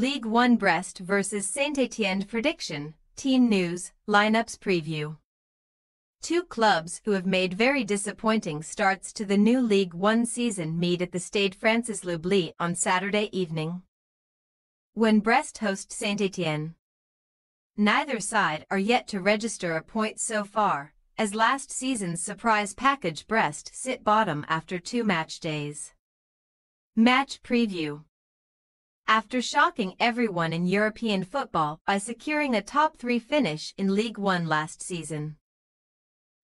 Ligue 1 Brest vs Saint-Etienne prediction, team news, lineups preview. Two clubs who have made very disappointing starts to the new Ligue 1 season meet at the Stade Francis Loubli on Saturday evening, when Brest host Saint-Etienne. Neither side are yet to register a point so far, as last season's surprise package Brest sit bottom after 2 match days. Match preview. After shocking everyone in European football by securing a top 3 finish in Ligue 1 last season,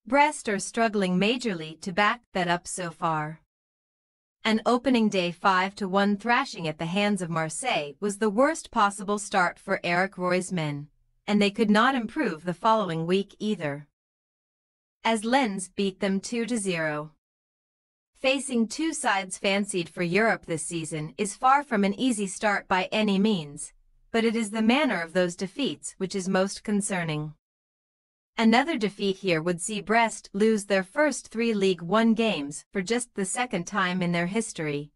Brest are struggling majorly to back that up so far. An opening day 5-1 thrashing at the hands of Marseille was the worst possible start for Eric Roy's men, and they could not improve the following week either, as Lens beat them 2-0. Facing two sides fancied for Europe this season is far from an easy start by any means, but it is the manner of those defeats which is most concerning. Another defeat here would see Brest lose their first 3 Ligue 1 games for just the second time in their history,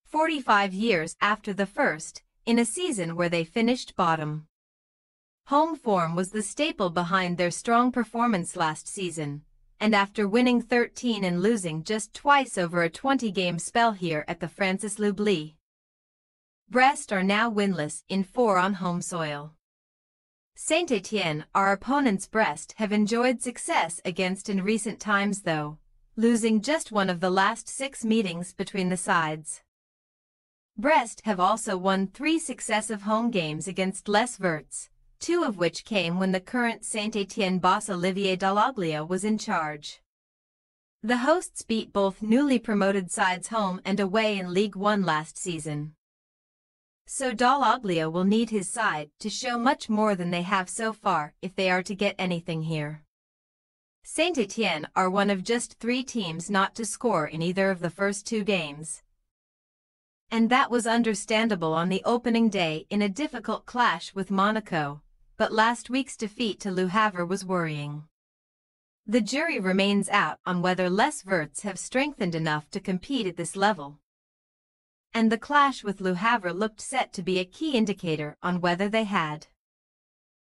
45 years after the first, in a season where they finished bottom. Home form was the staple behind their strong performance last season, and after winning 13 and losing just twice over a 20-game spell here at the Francis Loubli, Brest are now winless in 4 on home soil. Saint-Etienne, our opponents Brest have enjoyed success against in recent times though, losing just one of the last 6 meetings between the sides. Brest have also won 3 successive home games against Les Verts, 2 of which came when the current Saint-Etienne boss Olivier Dall'Oglio was in charge. The hosts beat both newly promoted sides home and away in Ligue 1 last season, so Dall'Oglio will need his side to show much more than they have so far if they are to get anything here. Saint-Etienne are one of just 3 teams not to score in either of the first 2 games, and that was understandable on the opening day in a difficult clash with Monaco, but last week's defeat to Le Havre was worrying. The jury remains out on whether Les Verts have strengthened enough to compete at this level, and the clash with Le Havre looked set to be a key indicator on whether they had.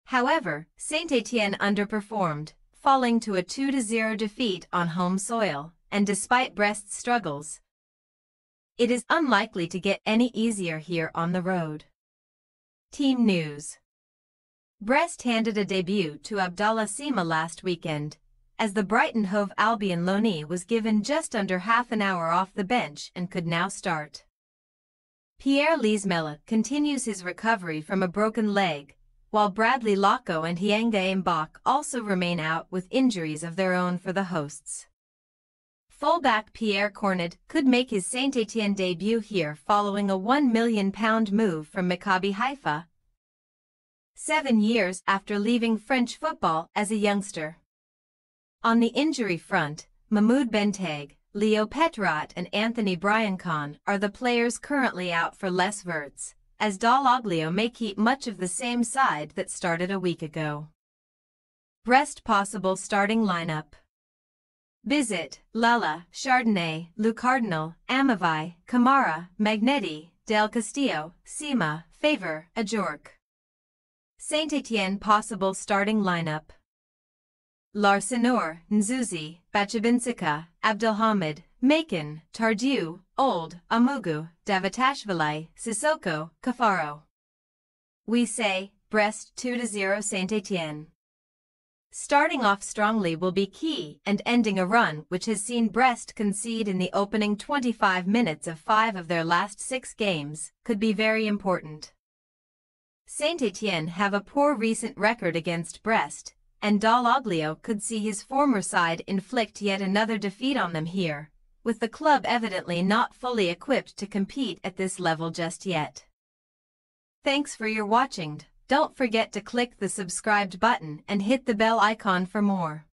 However, Saint-Etienne underperformed, falling to a 2-0 defeat on home soil, and despite Brest's struggles, it is unlikely to get any easier here on the road. Team news. Brest handed a debut to Abdallah Sima last weekend, as the Brighton Hove Albion loanee was given just under half an hour off the bench and could now start. Pierre Leesmela continues his recovery from a broken leg, while Bradley Locko and Hienga Mbok also remain out with injuries of their own for the hosts. Fullback Pierre Cornet could make his Saint-Etienne debut here following a £1 million move from Maccabi Haifa, 7 years after leaving French football as a youngster. On the injury front, Mahmoud Bentag, Leo Petrat and Anthony Bryancon are the players currently out for Les Verts, as Dall'Oglio may keep much of the same side that started a week ago. Brest possible starting lineup: Bizet, Lala, Chardonnay, Lou Cardinal, Amavai, Camara, Magnetti, Del Castillo, Sima, Favre, Ajorc. Saint-Etienne possible starting lineup: Larsenor, Nzuzi, Bachabinsika, Abdelhamid, Macon, Tardieu, Old, Amugu, Davatashvili, Sissoko, Cafaro. We say, Brest 2-0 Saint-Etienne. Starting off strongly will be key, and ending a run which has seen Brest concede in the opening 25 minutes of 5 of their last 6 games could be very important. Saint-Etienne have a poor recent record against Brest, and Dall'Oglio could see his former side inflict yet another defeat on them here, with the club evidently not fully equipped to compete at this level just yet. Thanks for your watching. Don't forget to click the subscribed button and hit the bell icon for more.